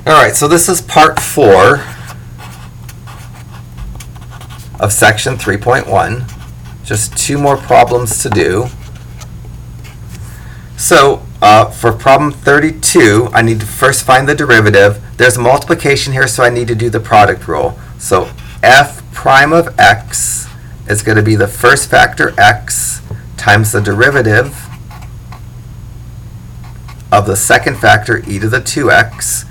Alright, so this is part 4 of section 3.1. Just 2 more problems to do. So for problem 32, I need to first find the derivative. There's multiplication here, so I need to do the product rule. So f prime of x is going to be the first factor x times the derivative of the second factor e to the 2x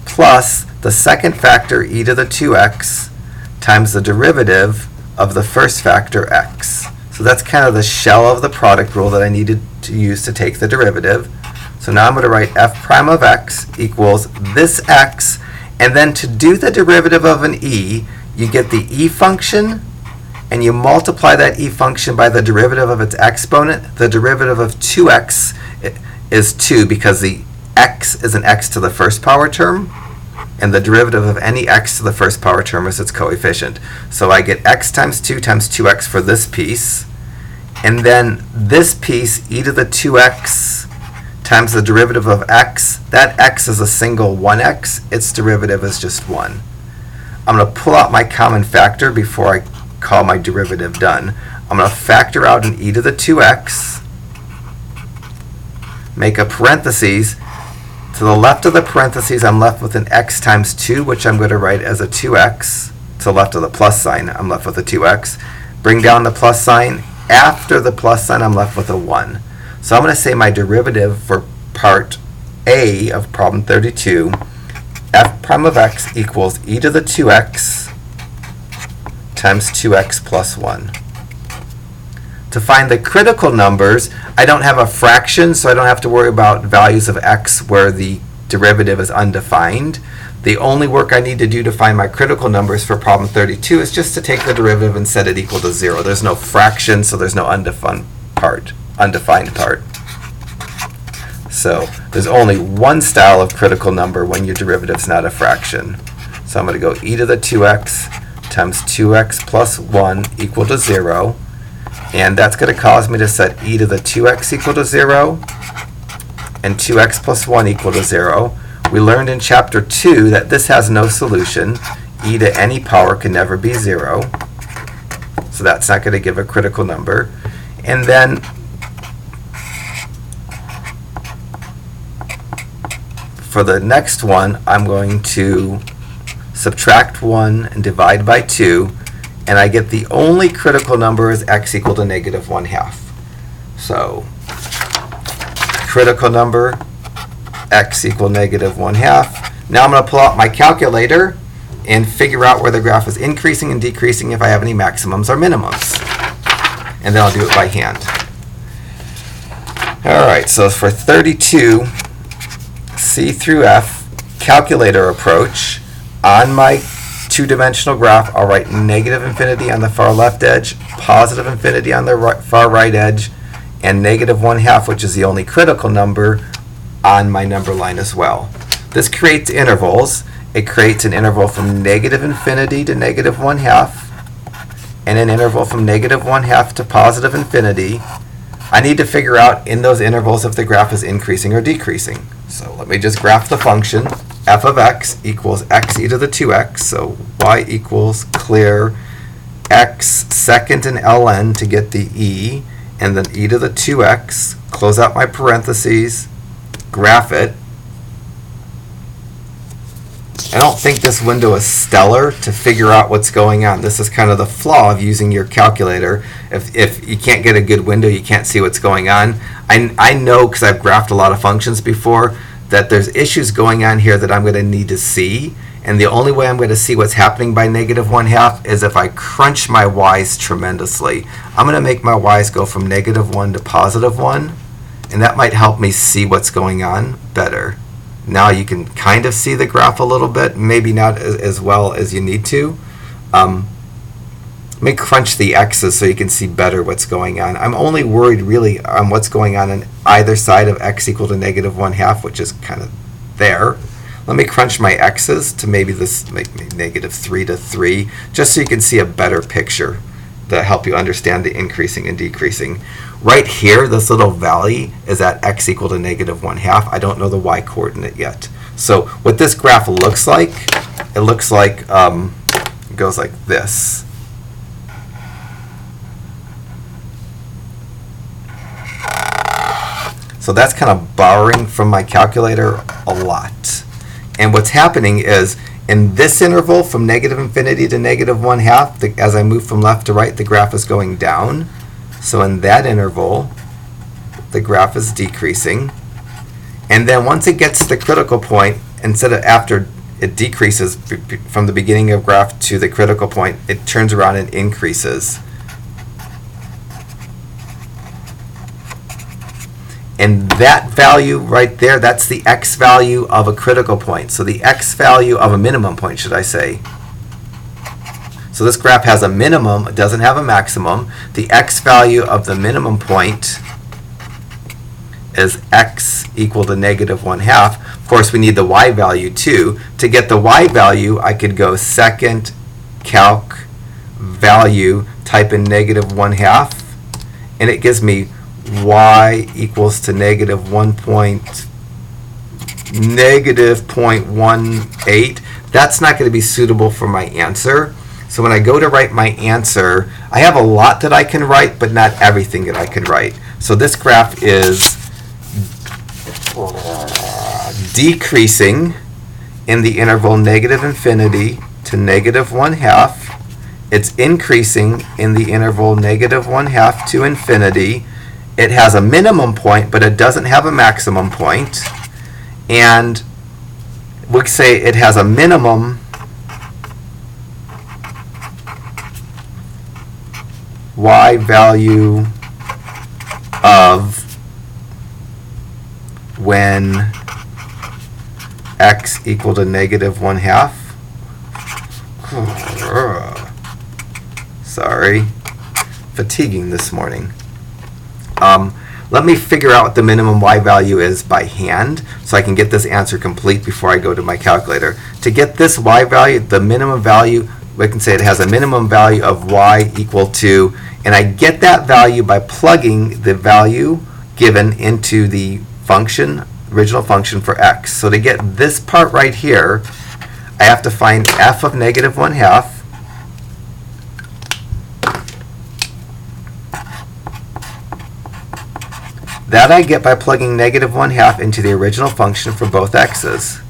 plus the second factor e to the 2x times the derivative of the first factor x. So that's kind of the shell of the product rule that I needed to use to take the derivative. So now I'm going to write f prime of x equals this x, and then to do the derivative of an e, you get the e function, and you multiply that e function by the derivative of its exponent. The derivative of 2x is 2 because the x is an x to the first power term, and the derivative of any x to the first power term is its coefficient. So I get x times 2x for this piece, and then this piece, e to the 2x times the derivative of x. That x is a single 1x. Its derivative is just 1. I'm going to pull out my common factor before I call my derivative done. I'm going to factor out an e to the 2x, make a parentheses. To the left of the parentheses, I'm left with an x times 2, which I'm going to write as a 2x. To the left of the plus sign, I'm left with a 2x. Bring down the plus sign. After the plus sign, I'm left with a 1. So I'm going to say my derivative for part A of problem 32, f prime of x equals e to the 2x times 2x plus 1. To find the critical numbers, I don't have a fraction, so I don't have to worry about values of x where the derivative is undefined. The only work I need to do to find my critical numbers for problem 32 is just to take the derivative and set it equal to 0. There's no fraction, so there's no undefined part. So there's only one style of critical number when your derivative's not a fraction. So I'm going to go e to the 2x times 2x plus 1 equal to 0. And that's going to cause me to set e to the 2x equal to 0 and 2x plus 1 equal to 0. We learned in chapter 2 that this has no solution. E to any power can never be 0. So that's not going to give a critical number. And then for the next one, I'm going to subtract 1 and divide by 2. And I get the only critical number is x equal to negative 1/2. So critical number, x equal negative 1/2. Now I'm going to pull out my calculator and figure out where the graph is increasing and decreasing if I have any maximums or minimums. And then I'll do it by hand. Alright, so for 32, C through F, calculator approach. On my two-dimensional graph, I'll write negative infinity on the far left edge, positive infinity on the far right edge, and negative 1/2, which is the only critical number, on my number line as well. This creates intervals. It creates an interval from negative infinity to negative 1/2, and an interval from negative 1/2 to positive infinity. I need to figure out in those intervals if the graph is increasing or decreasing. So let me just graph the function. F of x equals x e to the 2x, so y equals clear x second and ln to get the e, and then e to the 2x, close out my parentheses, graph it. I don't think this window is stellar to figure out what's going on. This is kind of the flaw of using your calculator. If you can't get a good window, you can't see what's going on. I know, because I've graphed a lot of functions before, that there's issues going on here that I'm going to need to see. And the only way I'm going to see what's happening by negative 1/2 is if I crunch my y's tremendously. I'm going to make my y's go from negative 1 to positive 1, and that might help me see what's going on better. Now you can kind of see the graph a little bit, maybe not as well as you need to. Let me crunch the x's so you can see better what's going on. I'm only worried really on what's going on either side of x equal to negative 1/2, which is kind of there. Let me crunch my x's to maybe this make me negative 3 to 3, just so you can see a better picture to help you understand the increasing and decreasing. Right here, this little valley is at x equal to negative 1/2. I don't know the y coordinate yet. So what this graph looks like, it looks like it goes like this. So that's kind of borrowing from my calculator a lot. And what's happening is in this interval from negative infinity to negative 1/2, as I move from left to right, the graph is going down. So in that interval, the graph is decreasing. And then once it gets to the critical point, instead of after it decreases from the beginning of graph to the critical point, it turns around and increases. And that value right there, that's the x value of a critical point. So the x value of a minimum point, should I say. So this graph has a minimum, it doesn't have a maximum. The x value of the minimum point is x equal to negative 1/2. Of course, we need the y value too. To get the y value, I could go second calc value, type in negative 1/2, and it gives me y equals to negative 0.18. That's not going to be suitable for my answer. So when I go to write my answer, I have a lot that I can write, but not everything that I can write. So this graph is decreasing in the interval negative infinity to negative 1/2. It's increasing in the interval negative 1/2 to infinity. It has a minimum point, but it doesn't have a maximum point. And we say it has a minimum y value of when x equal to negative 1/2. Sorry, fatiguing this morning. Let me figure out what the minimum y value is by hand so I can get this answer complete before I go to my calculator. To get this y value, the minimum value, we can say it has a minimum value of y equal to, and I get that value by plugging the value given into the function, original function for x. So to get this part right here, I have to find f of negative 1/2. That I get by plugging negative 1/2 into the original function for both x's.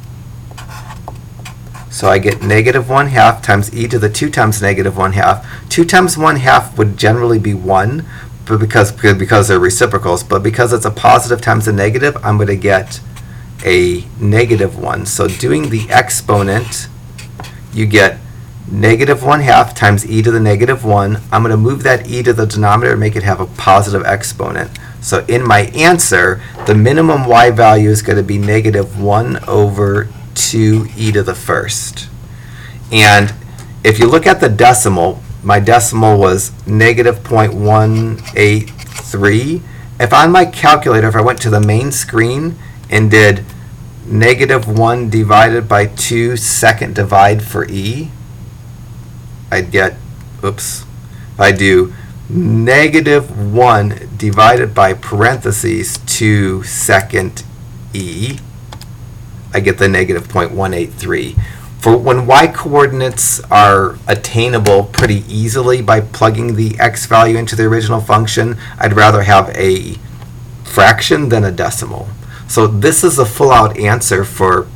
So I get negative 1/2 times e to the 2 times negative 1/2. 2 times 1/2 would generally be 1, but because they're reciprocals. But because it's a positive times a negative, I'm going to get a negative 1. So doing the exponent, you get negative 1/2 times e to the negative 1. I'm going to move that e to the denominator and make it have a positive exponent. So in my answer, the minimum y value is going to be negative 1 over 2 e to the first. And if you look at the decimal, my decimal was negative 0.183. If on my calculator, if I went to the main screen and did negative 1 divided by 2 second divide for e, I'd get, oops, if I do negative 1 divided by parentheses 2 second e, I get the negative 0.183. For when y coordinates are attainable pretty easily by plugging the x value into the original function, I'd rather have a fraction than a decimal. So this is a full-out answer for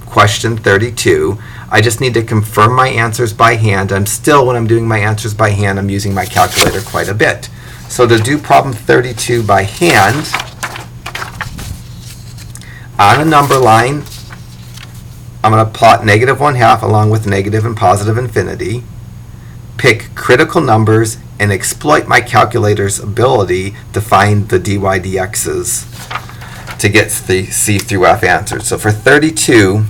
question 32. I just need to confirm my answers by hand. I'm still, when I'm doing my answers by hand, I'm using my calculator quite a bit. So to do problem 32 by hand, on a number line, I'm going to plot negative 1/2 along with negative and positive infinity, pick critical numbers, and exploit my calculator's ability to find the dy dx's to get the C through F answers. So for 32,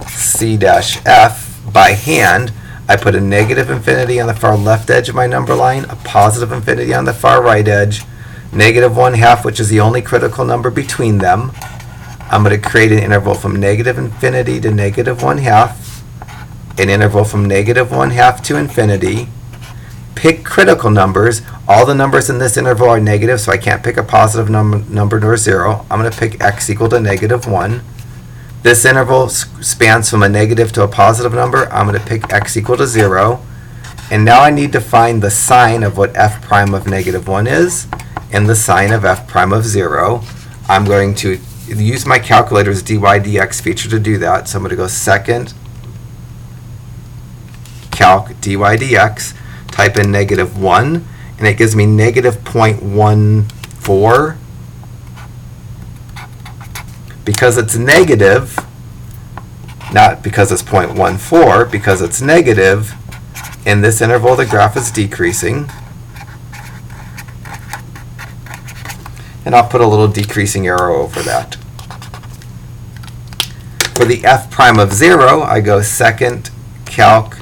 C-F, by hand, I put a negative infinity on the far left edge of my number line, a positive infinity on the far right edge, negative 1/2, which is the only critical number between them. I'm going to create an interval from negative infinity to negative 1/2, an interval from negative 1/2 to infinity, pick critical numbers. All the numbers in this interval are negative, so I can't pick a positive number nor 0. I'm going to pick x equal to -1. This interval spans from a negative to a positive number. I'm going to pick x equal to 0. And now I need to find the sign of what f prime of -1 is and the sign of f prime of 0. I'm going to use my calculator's dy dx feature to do that. So I'm going to go second calc dy dx, type in -1, and it gives me -0.14. Because it's negative, not because it's 0.14, because it's negative, in this interval the graph is decreasing. And I'll put a little decreasing arrow over that. For the f prime of 0, I go second calc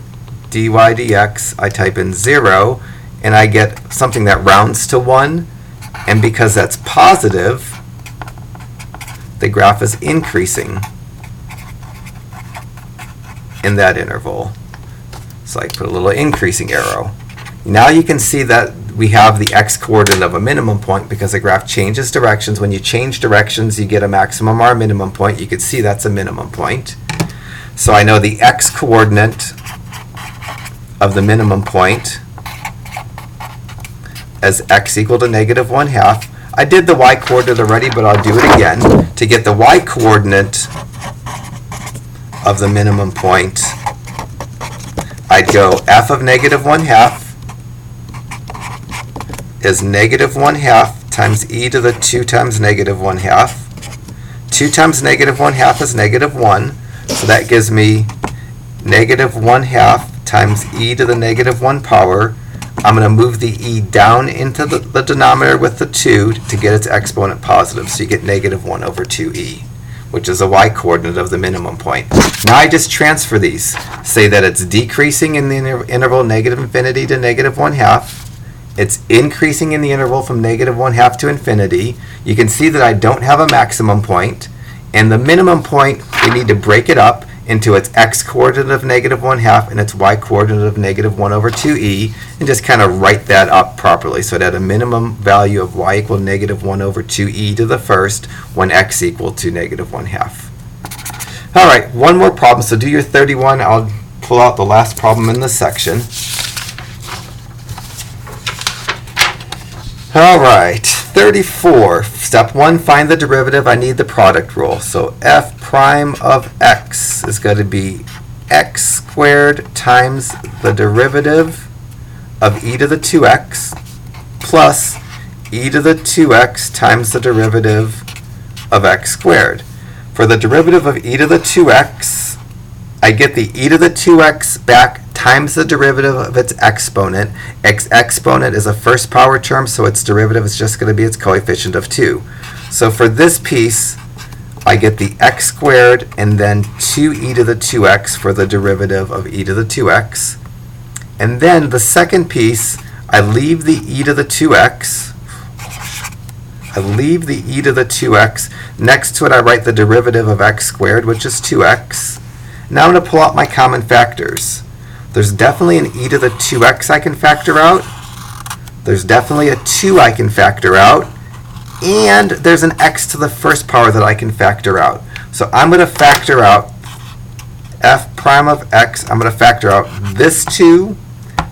dy dx, I type in 0, and I get something that rounds to 1. And because that's positive, the graph is increasing in that interval. So I put a little increasing arrow. Now you can see that we have the x-coordinate of a minimum point because the graph changes directions. When you change directions, you get a maximum or a minimum point. You can see that's a minimum point. So I know the x-coordinate of the minimum point as x equal to -1/2. I did the y-coordinate already, but I'll do it again. To get the y-coordinate of the minimum point, I'd go f of -1/2 is -1/2 times e to the 2 times -1/2. 2 times -1/2 is -1, so that gives me -1/2 times e to the -1 power. I'm going to move the e down into the denominator with the 2 to get its exponent positive, so you get -1/2e, which is the y-coordinate of the minimum point. Now I just transfer these. Say that it's decreasing in the interval -infinity to -1/2. It's increasing in the interval from -1/2 to infinity. You can see that I don't have a maximum point. And the minimum point, we need to break it up into its x-coordinate of -1/2 and its y-coordinate of -1/2e, and just kind of write that up properly. So that a minimum value of y equal -1/2e to the first when x equal to -1/2. All right, one more problem. So do your 31. I'll pull out the last problem in this section. All right, 34. Step 1, find the derivative. I need the product rule. So f prime of x is going to be x squared times the derivative of e to the 2x plus e to the 2x times the derivative of x squared. For the derivative of e to the 2x, I get the e to the 2x back times the derivative of its exponent. Its exponent is a first power term, so its derivative is just going to be its coefficient of 2. So for this piece, I get the x squared and then 2e to the 2x for the derivative of e to the 2x. And then the second piece, I leave the e to the 2x. I leave the e to the 2x. Next to it, I write the derivative of x squared, which is 2x. Now I'm going to pull out my common factors. There's definitely an e to the 2x I can factor out. There's definitely a 2 I can factor out. And there's an x to the first power that I can factor out. So I'm going to factor out f prime of x. I'm going to factor out this 2,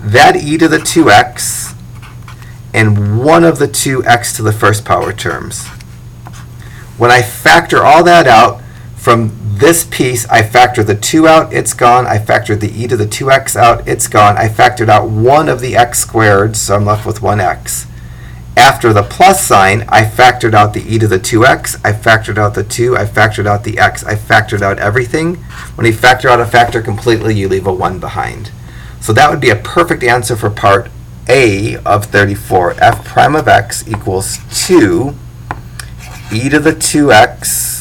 that e to the 2x, and one of the 2 x to the first power terms. When I factor all that out, from this piece, I factor the 2 out, it's gone. I factored the e to the 2x out, it's gone. I factored out one of the x squared, so I'm left with 1x. After the plus sign, I factored out the e to the 2x, I factored out the 2, I factored out the x, I factored out everything. When you factor out a factor completely, you leave a 1 behind. So that would be a perfect answer for part A of 34. F prime of x equals 2 e to the 2x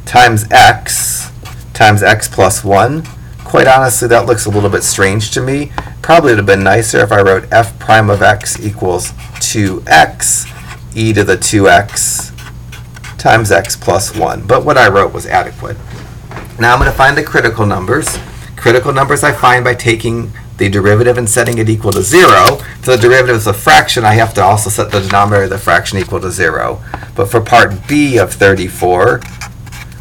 times x plus 1. Quite honestly, that looks a little bit strange to me. Probably would have been nicer if I wrote f prime of x equals 2x e to the 2x times x plus 1. But what I wrote was adequate. Now I'm going to find the critical numbers. Critical numbers I find by taking the derivative and setting it equal to 0. If the derivative is a fraction, I have to also set the denominator of the fraction equal to 0. But for part B of 34,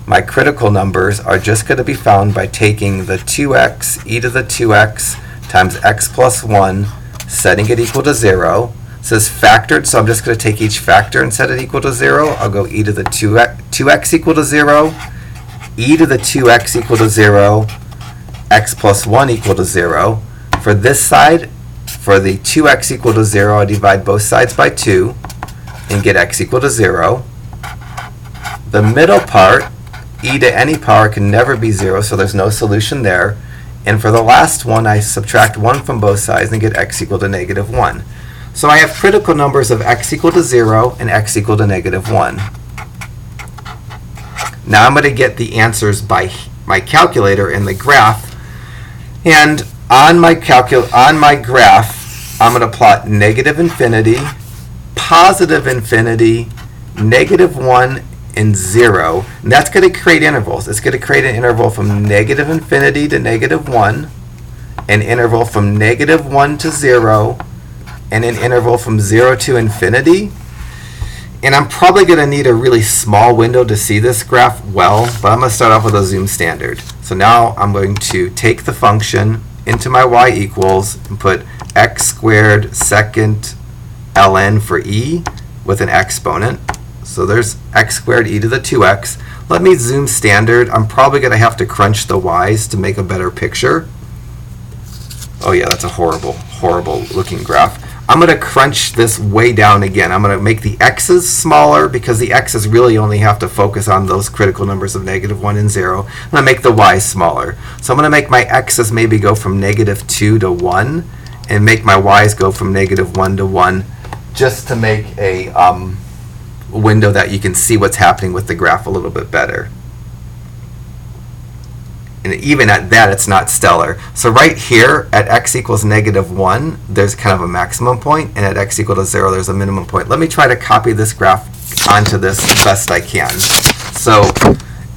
my critical numbers are just going to be found by taking the 2x e to the 2x times x plus 1, setting it equal to 0. It says factored, so I'm just going to take each factor and set it equal to 0. I'll go e to the 2x equal to 0, e to the 2x equal to 0, x plus 1 equal to 0. For this side, for the 2x equal to 0, I divide both sides by 2 and get x equal to 0. The middle part, e to any power, can never be 0, so there's no solution there. And for the last one, I subtract 1 from both sides and get x equal to negative 1. So I have critical numbers of x equal to 0 and x equal to negative 1. Now I'm going to get the answers by my calculator in the graph. And on my graph, I'm going to plot negative infinity, positive infinity, negative 1, and 0. And that's going to create intervals. It's going to create an interval from negative infinity to negative 1, an interval from negative 1 to 0, and an interval from 0 to infinity. And I'm probably going to need a really small window to see this graph well, but I'm going to start off with a zoom standard. So now I'm going to take the function into my y equals and put x squared second ln for e with an exponent. So there's x squared e to the 2x. Let me zoom standard. I'm probably going to have to crunch the y's to make a better picture. Oh yeah, that's a horrible, horrible looking graph. I'm going to crunch this way down again. I'm going to make the x's smaller because the x's really only have to focus on those critical numbers of negative 1 and 0. I'm going to make the y's smaller. So I'm going to make my x's maybe go from negative 2 to 1 and make my y's go from negative 1 to 1 just to make a window that you can see what's happening with the graph a little bit better. And even at that, it's not stellar. So right here, at x equals negative 1, there's kind of a maximum point, and at x equal to 0, there's a minimum point. Let me try to copy this graph onto this as best I can. So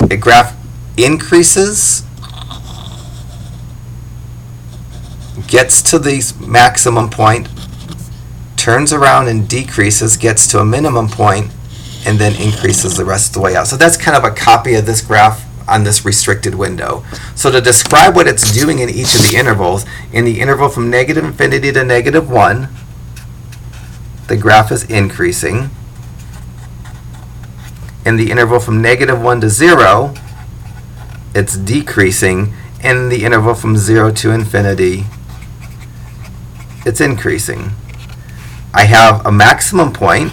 the graph increases, gets to the maximum point, turns around and decreases, gets to a minimum point, and then increases the rest of the way out. So that's kind of a copy of this graph on this restricted window. So to describe what it's doing in each of the intervals, in the interval from negative infinity to negative 1, the graph is increasing. In the interval from negative 1 to 0, it's decreasing. In the interval from 0 to infinity, it's increasing. I have a maximum point.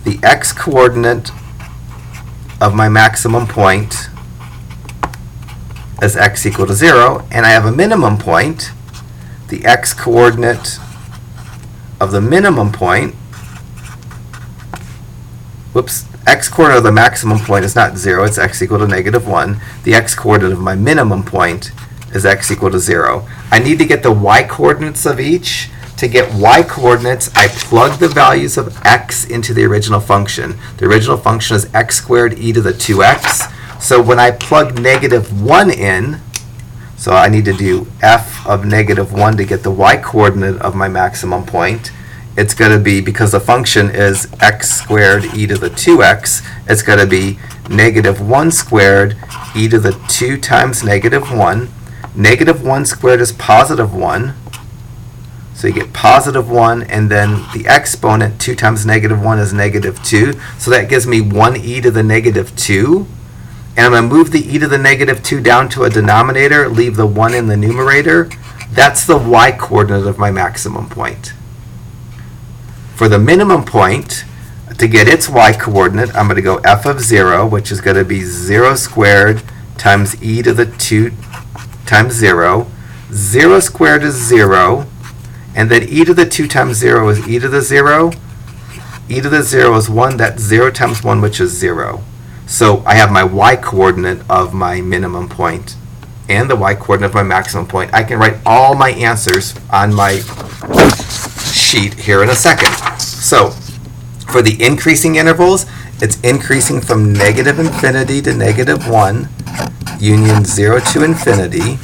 The x-coordinate of my maximum point is x equal to 0, and I have a minimum point. The x-coordinate of the minimum point, x-coordinate of the maximum point is not 0, it's x equal to negative 1. The x-coordinate of my minimum point is x equal to 0. I need to get the y-coordinates of each. To get y-coordinates, I plug the values of x into the original function. The original function is x squared e to the 2x. So when I plug negative 1 in, so I need to do f of negative 1 to get the y-coordinate of my maximum point. It's going to be, because the function is x squared e to the 2x, it's going to be negative 1 squared e to the 2 times negative 1. Negative 1 squared is positive 1. So you get positive 1, and then the exponent, 2 times negative 1 is negative 2. So that gives me 1e to the negative 2. And I'm going to move the e to the negative 2 down to a denominator, leave the 1 in the numerator. That's the y-coordinate of my maximum point. For the minimum point, to get its y-coordinate, I'm going to go f of 0, which is going to be 0 squared times e to the 2 times 0. 0 squared is 0. And then e to the 2 times 0 is e to the 0. E to the 0 is 1. That's 0 times 1, which is 0. So I have my y-coordinate of my minimum point and the y-coordinate of my maximum point. I can write all my answers on my sheet here in a second. So for the increasing intervals, it's increasing from negative infinity to negative 1, union 0 to infinity.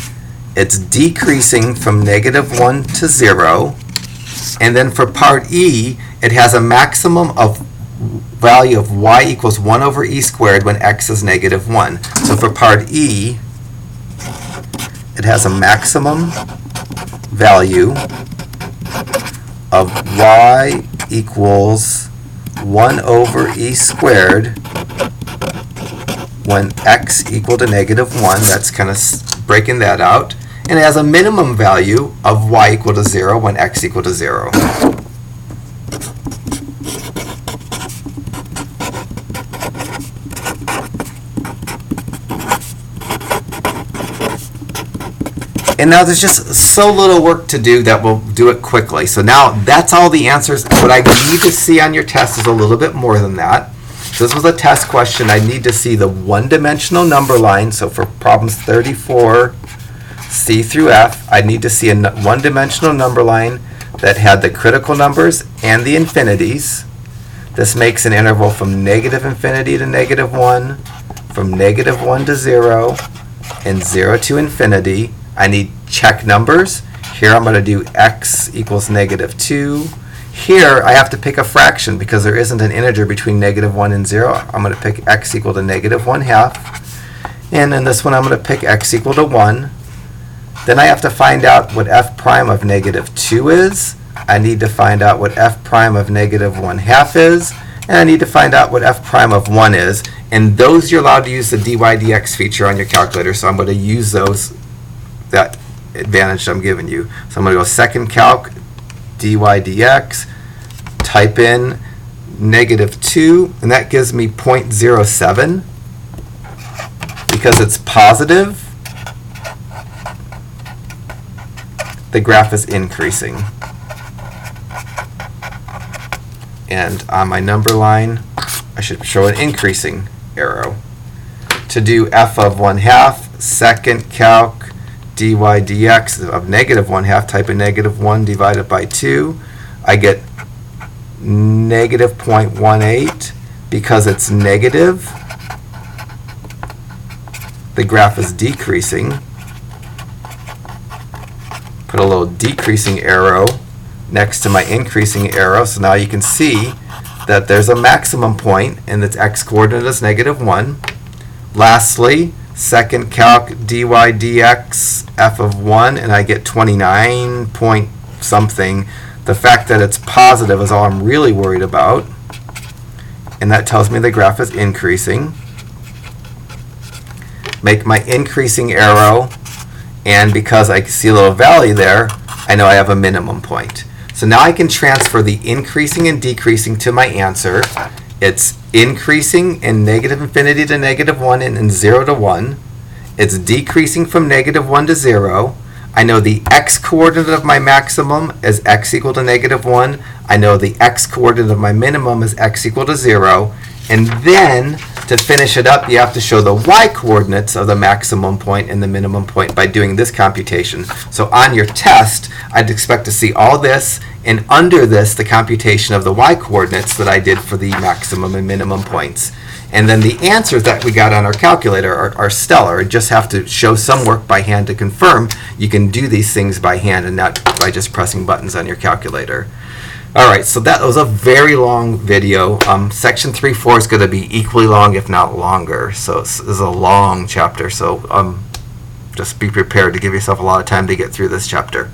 It's decreasing from -1 to 0. And then for part E, it has a maximum of value of y equals 1 over e squared when x is -1. So for part E, it has a maximum value of y equals 1 over e squared when x equal to -1. That's kind of breaking that out. And it has a minimum value of y equal to 0 when x equal to 0. And now there's just so little work to do that we'll do it quickly. So now that's all the answers. What I need to see on your test is a little bit more than that. So this was a test question. I need to see the one-dimensional number line. So for problems 34, C through F, I need to see a one-dimensional number line that had the critical numbers and the infinities. This makes an interval from -infinity to -1, from -1 to 0, and 0 to infinity. I need check numbers. Here I'm going to do x equals -2. Here I have to pick a fraction because there isn't an integer between -1 and 0. I'm going to pick x equal to -1/2. And in this one I'm going to pick x equal to 1. Then I have to find out what f prime of -2 is. I need to find out what f prime of -1/2 is. And I need to find out what f prime of 1 is. And those you're allowed to use the dy dx feature on your calculator. So I'm going to use that advantage I'm giving you. So I'm going to go second calc, dy dx, type in -2, and that gives me 0.07. Because it's positive, the graph is increasing. And on my number line, I should show an increasing arrow. To do f of 1/2, second calc, dy dx of -1/2, type in -1 divided by 2. I get -0.18. Because it's negative, the graph is decreasing. Put a little decreasing arrow next to my increasing arrow, so now you can see that there's a maximum point and its x-coordinate is -1. Lastly, second calc dy dx f of 1, and I get 29 point something. The fact that it's positive is all I'm really worried about, and that tells me the graph is increasing. Make my increasing arrow, and because I see a little value there, I know I have a minimum point. So now I can transfer the increasing and decreasing to my answer. It's increasing in -infinity to -1 and 0 to 1. It's decreasing from -1 to 0. I know the x-coordinate of my maximum is x equal to -1. I know the x-coordinate of my minimum is x equal to 0. And then, to finish it up, you have to show the y-coordinates of the maximum point and the minimum point by doing this computation. So on your test, I'd expect to see all this, and under this, the computation of the y-coordinates that I did for the maximum and minimum points. And then the answers that we got on our calculator are stellar. You just have to show some work by hand to confirm you can do these things by hand and not by just pressing buttons on your calculator. All right, so that was a very long video. Section 3-4 is going to be equally long, if not longer. So this is a long chapter. So just be prepared to give yourself a lot of time to get through this chapter.